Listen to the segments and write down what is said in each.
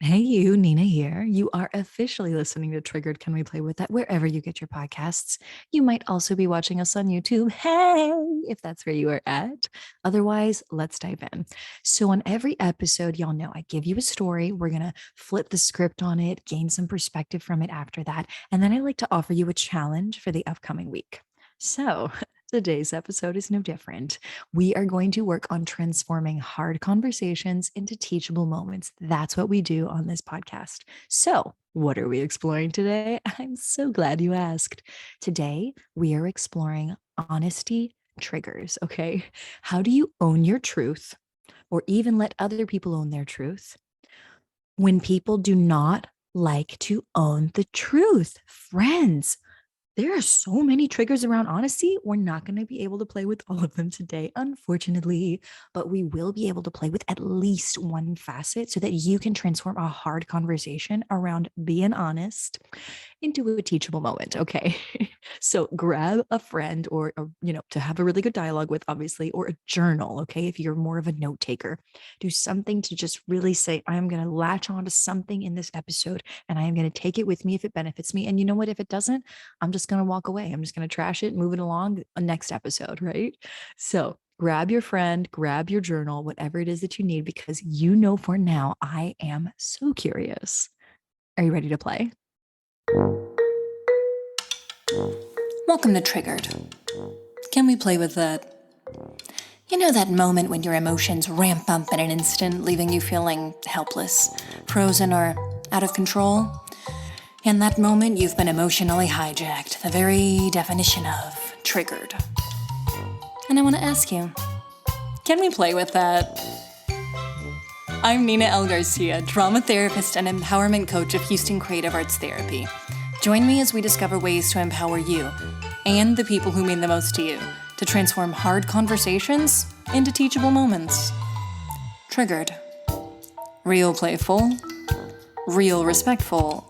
Hey, you, Nina here. You are officially listening to Triggered. Can we play with that wherever you get your podcasts? You might also be watching us on YouTube. Hey, if that's where you are at. Otherwise, let's dive in. So, on every episode, y'all know I give you a story. We're going to flip the script on it, gain some perspective from it after that. And then I like to offer you a challenge for the upcoming week. So, today's episode is no different. We are going to work on transforming hard conversations into teachable moments. That's what we do on this podcast. So, what are we exploring today? I'm so glad you asked. Today, we are exploring honesty triggers. Okay. How do you own your truth or even let other people own their truth when people do not like to own the truth? Friends, there are so many triggers around honesty. We're not going to be able to play with all of them today, unfortunately, but we will be able to play with at least one facet so that you can transform a hard conversation around being honest into a teachable moment. Okay. So grab a friend or, to have a really good dialogue with, obviously, or a journal. Okay. If you're more of a note taker, do something to just really say, I'm going to latch on to something in this episode and I am going to take it with me if it benefits me. And you know what? If it doesn't, I'm just going to walk away. I'm just going to trash it, move it along next episode. Right. So grab your friend, grab your journal, whatever it is that you need, because for now, I am so curious. Are you ready to play? Welcome to Triggered. Can we play with that? You know that moment when your emotions ramp up in an instant, leaving you feeling helpless, frozen, or out of control? In that moment, you've been emotionally hijacked, the very definition of triggered. And I want to ask you, can we play with that? I'm Nina L. Garcia, drama therapist and empowerment coach of Houston Creative Arts Therapy. Join me as we discover ways to empower you and the people who mean the most to you to transform hard conversations into teachable moments. Triggered. Real playful. Real respectful.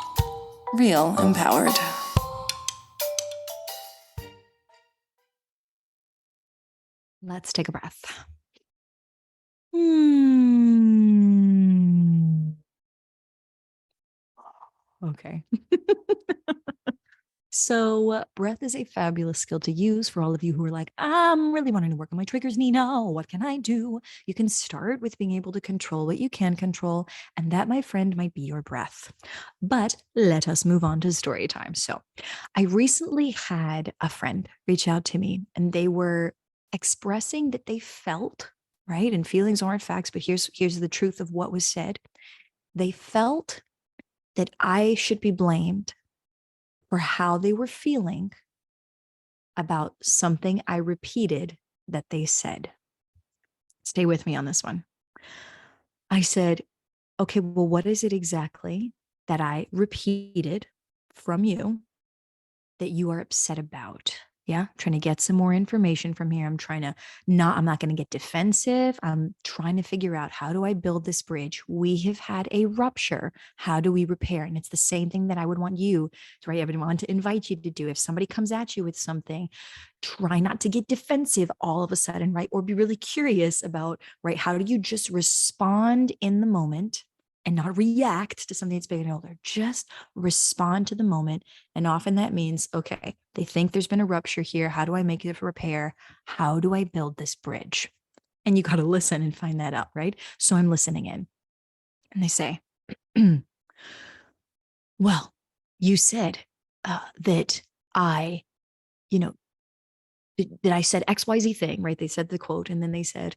Real empowered. Let's take a breath. Okay. So, breath is a fabulous skill to use for all of you who are like, I'm really wanting to work on my triggers, Nina. What can I do? You can start with being able to control what you can control. And that, my friend, might be your breath. But let us move on to story time. So, I recently had a friend reach out to me and they were expressing that they felt, right? And feelings aren't facts, but here's the truth of what was said. They felt that I should be blamed for how they were feeling about something I repeated that they said. Stay with me on this one. I said, okay, well, what is it exactly that I repeated from you that you are upset about? Yeah, I'm trying to get some more information from here. I'm not going to get defensive. I'm trying to figure out, how do I build this bridge? We have had a rupture. How do we repair? And it's the same thing that I would want you, right? I would want to invite you to do. If somebody comes at you with something, try not to get defensive all of a sudden, right? Or be really curious about, right? How do you just respond in the moment and not react to something that's big and older? Just respond to the moment. And often that means, okay, they think there's been a rupture here. How do I make it a repair? How do I build this bridge? And you got to listen and find that out, right? So I'm listening in. And they say, well, you said that I, that I said XYZ thing, right? They said the quote, and then they said,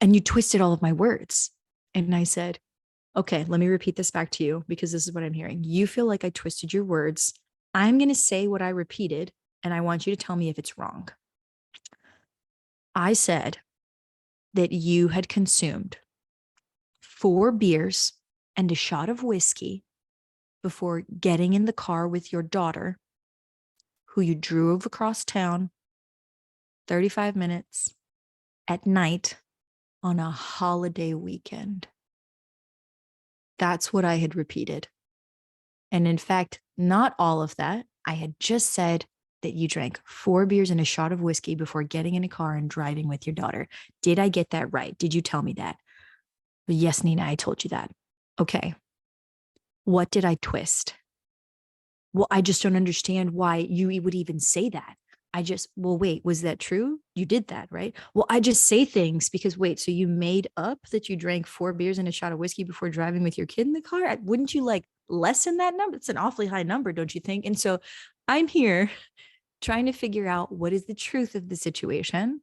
and you twisted all of my words. And I said, okay, let me repeat this back to you because this is what I'm hearing. You feel like I twisted your words. I'm going to say what I repeated, and I want you to tell me if it's wrong. I said that you had consumed 4 beers and a shot of whiskey before getting in the car with your daughter, who you drove across town 35 minutes at night on a holiday weekend. That's what I had repeated. And in fact, not all of that. I had just said that you drank 4 beers and a shot of whiskey before getting in a car and driving with your daughter. Did I get that right? Did you tell me that? Yes, Nina, I told you that. Okay. What did I twist? Well, I just don't understand why you would even say that. Well, wait, was that true? You did that, right? Well, I just say things because, wait, so you made up that you drank 4 beers and a shot of whiskey before driving with your kid in the car? Wouldn't you like lessen that number? It's an awfully high number, don't you think? And so I'm here trying to figure out what is the truth of the situation.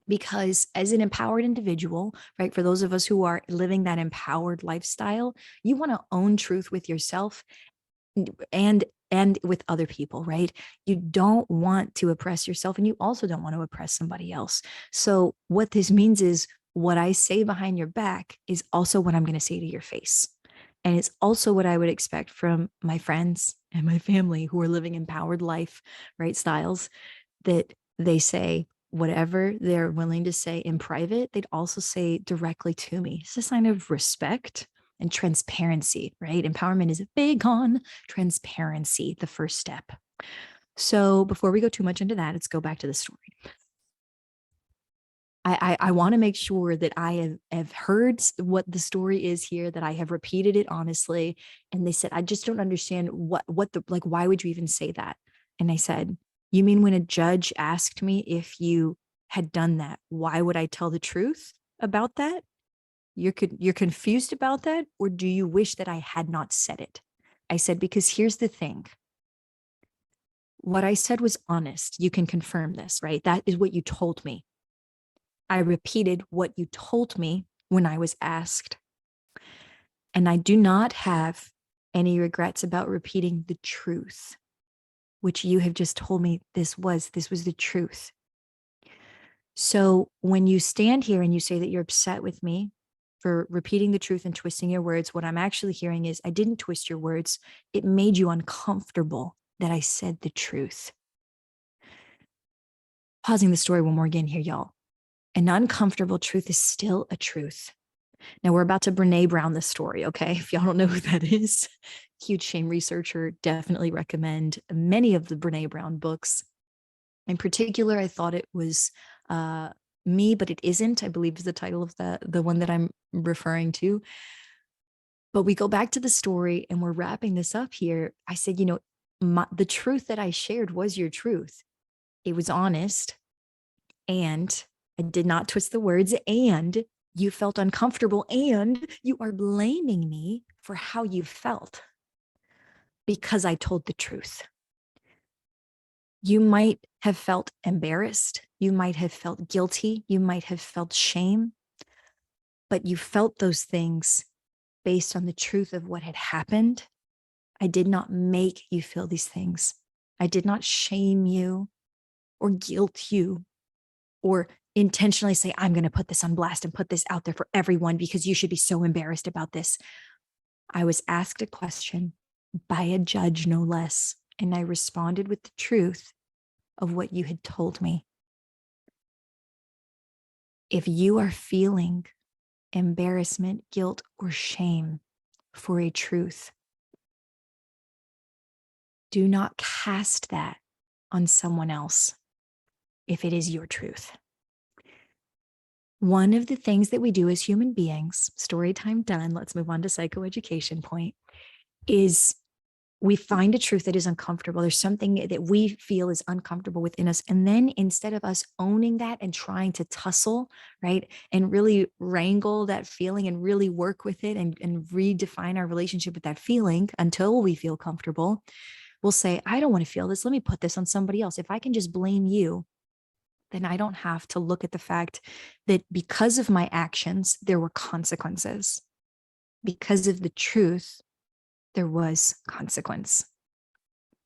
Because as an empowered individual, right, for those of us who are living that empowered lifestyle, you want to own truth with yourself and with other people, right? You don't want to oppress yourself, and you also don't want to oppress somebody else. So what this means is what I say behind your back is also what I'm going to say to your face. And it's also what I would expect from my friends and my family who are living empowered life, right? Styles that they say whatever they're willing to say in private, they'd also say directly to me. It's a sign of respect and transparency, right? Empowerment is big on transparency, the first step. So before we go too much into that, let's go back to the story. I want to make sure that I have heard what the story is here, that I have repeated it honestly. And they said, I just don't understand like, why would you even say that? And I said, you mean when a judge asked me if you had done that, why would I tell the truth about that? You're confused about that? Or do you wish that I had not said it? I said, because here's the thing. What I said was honest. You can confirm this, right? That is what you told me. I repeated what you told me when I was asked. And I do not have any regrets about repeating the truth, which you have just told me this was the truth. So when you stand here and you say that you're upset with me for repeating the truth and twisting your words, what I'm actually hearing is I didn't twist your words. It made you uncomfortable that I said the truth. Pausing the story one more again here, y'all. An uncomfortable truth is still a truth. Now we're about to Brene Brown this story, okay? If y'all don't know who that is, huge shame researcher, definitely recommend many of the Brene Brown books. In particular, I thought it was Me, But It Isn't, I believe is the title of the one that I'm referring to. But we go back to the story and we're wrapping this up here. I said, the truth that I shared was your truth. It was honest, and I did not twist the words, and you felt uncomfortable, and you are blaming me for how you felt because I told the truth. You might have felt embarrassed. You might have felt guilty. You might have felt shame, but you felt those things based on the truth of what had happened. I did not make you feel these things. I did not shame you or guilt you or intentionally say, I'm going to put this on blast and put this out there for everyone because you should be so embarrassed about this. I was asked a question by a judge, no less, and I responded with the truth of what you had told me. If you are feeling embarrassment, guilt, or shame for a truth, do not cast that on someone else if it is your truth. One of the things that we do as human beings, story time done, let's move on to psychoeducation point, is we find a truth that is uncomfortable. There's something that we feel is uncomfortable within us. And then instead of us owning that and trying to tussle, right, and really wrangle that feeling and really work with it and redefine our relationship with that feeling until we feel comfortable, we'll say, I don't want to feel this. Let me put this on somebody else. If I can just blame you, then I don't have to look at the fact that because of my actions, there were consequences. Because of the truth, there was consequence.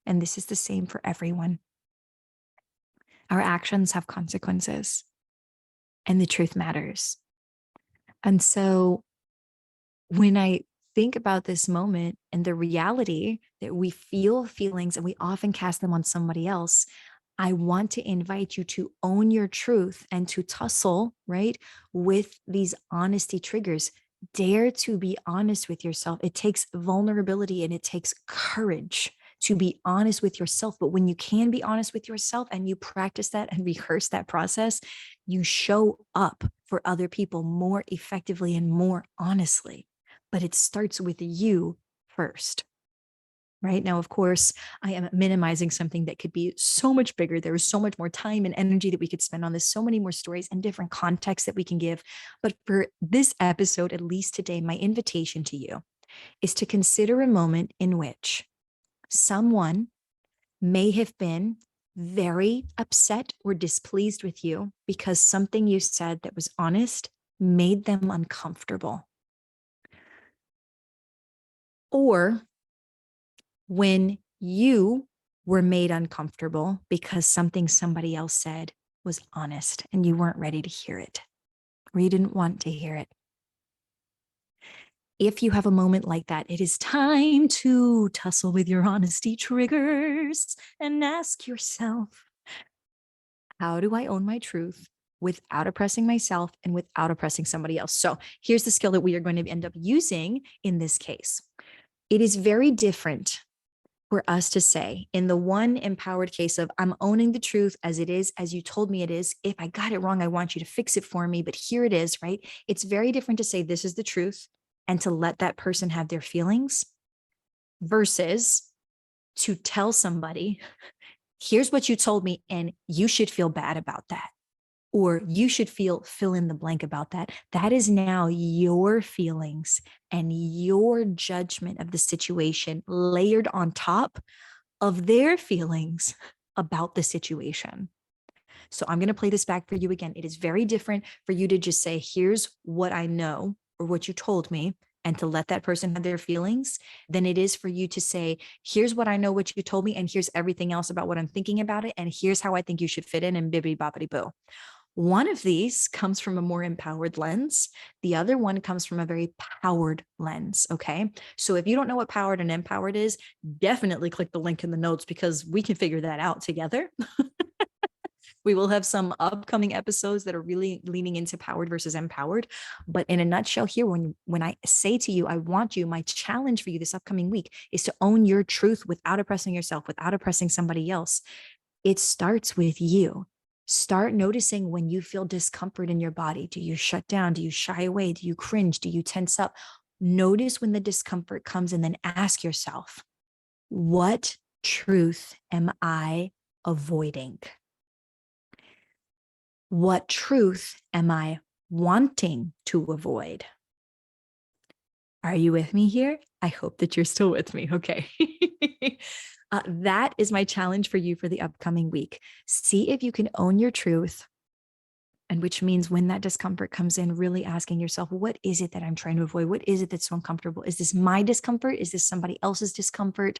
And this is the same for everyone. Our actions have consequences, and the truth matters. And so when I think about this moment and the reality that we feel feelings and we often cast them on somebody else, I want to invite you to own your truth and to tussle, right, with these honesty triggers. Dare to be honest with yourself. It takes vulnerability and it takes courage to be honest with yourself. But when you can be honest with yourself and you practice that and rehearse that process, you show up for other people more effectively and more honestly. But it starts with you first. Right now, of course, I am minimizing something that could be so much bigger. There is so much more time and energy that we could spend on this, so many more stories and different contexts that we can give. But for this episode, at least today, my invitation to you is to consider a moment in which someone may have been very upset or displeased with you because something you said that was honest made them uncomfortable. Or when you were made uncomfortable because something somebody else said was honest and you weren't ready to hear it, or you didn't want to hear it. If you have a moment like that, it is time to tussle with your honesty triggers and ask yourself, how do I own my truth without oppressing myself and without oppressing somebody else? So here's the skill that we are going to end up using in this case. It is very different for us to say, in the one empowered case of, I'm owning the truth as it is, as you told me it is. If I got it wrong, I want you to fix it for me, but here it is, right? It's very different to say, this is the truth, and to let that person have their feelings versus to tell somebody, here's what you told me, and you should feel bad about that. Or you should feel fill in the blank about that. That is now your feelings and your judgment of the situation layered on top of their feelings about the situation. So I'm going to play this back for you again. It is very different for you to just say, here's what I know or what you told me, and to let that person have their feelings, than it is for you to say, here's what I know, what you told me, and here's everything else about what I'm thinking about it, and here's how I think you should fit in, and bibbity boppity boo. One of these comes from a more empowered lens. The other one comes from a very powered lens. Okay. So if you don't know what powered and empowered is, definitely click the link in the notes because we can figure that out together. We will have some upcoming episodes that are really leaning into powered versus empowered. But in a nutshell here, when I say to you, I want you, my challenge for you this upcoming week is to own your truth without oppressing yourself, without oppressing somebody else. It starts with you. Start noticing when you feel discomfort in your body. Do you shut down? Do you shy away? Do you cringe? Do you tense up? Notice when the discomfort comes and then ask yourself, what truth am I avoiding? What truth am I wanting to avoid? Are you with me here? I hope that you're still with me. Okay. That is my challenge for you for the upcoming week. See if you can own your truth. And which means when that discomfort comes in, really asking yourself, what is it that I'm trying to avoid? What is it that's so uncomfortable? Is this my discomfort? Is this somebody else's discomfort?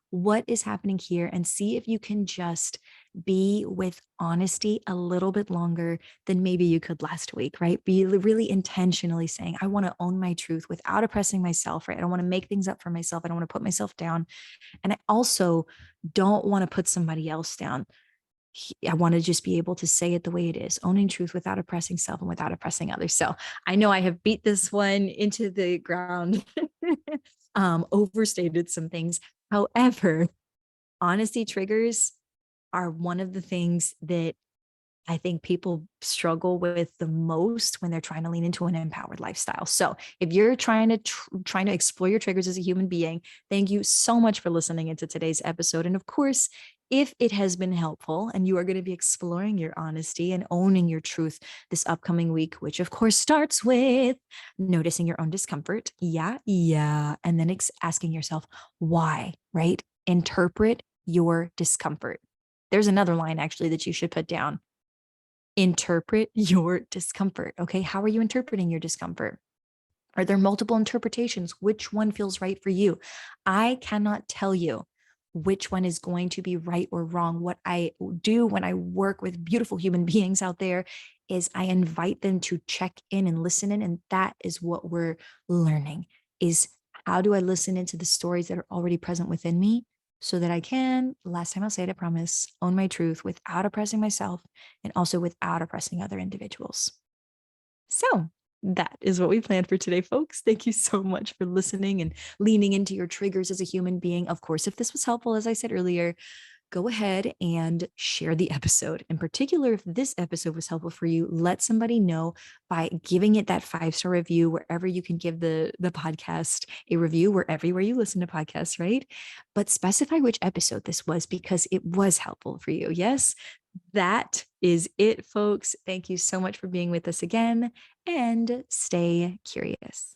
What is happening here? And see if you can just be with honesty a little bit longer than maybe you could last week, right? Be really intentionally saying, I want to own my truth without oppressing myself, right? I don't want to make things up for myself. I don't want to put myself down. And I also don't want to put somebody else down. I want to just be able to say it the way it is, owning truth without oppressing self and without oppressing others. So I know I have beat this one into the ground, overstated some things. However, honesty triggers are one of the things that I think people struggle with the most when they're trying to lean into an empowered lifestyle. So if you're trying to explore your triggers as a human being, thank you so much for listening into today's episode. And of course, if it has been helpful and you are going to be exploring your honesty and owning your truth this upcoming week, which of course starts with noticing your own discomfort. Yeah. And then asking yourself, why, right? Interpret your discomfort. There's another line actually that you should put down. Interpret your discomfort. Okay. How are you interpreting your discomfort? Are there multiple interpretations? Which one feels right for you? I cannot tell you which one is going to be right or wrong. What I do when I work with beautiful human beings out there is I invite them to check in and listen in. And that is what we're learning is how do I listen into the stories that are already present within me so that I can, last time I'll say it, I promise, own my truth without oppressing myself and also without oppressing other individuals. So that is what we planned for today, folks. Thank you so much for listening and leaning into your triggers as a human being. Of course, if this was helpful, as I said earlier, go ahead and share the episode. In particular, if this episode was helpful for you, let somebody know by giving it that 5-star review wherever you can give the podcast a review. We're everywhere you listen to podcasts, right? But specify which episode this was because it was helpful for you. Yes, that is it, folks. Thank you so much for being with us again, and stay curious.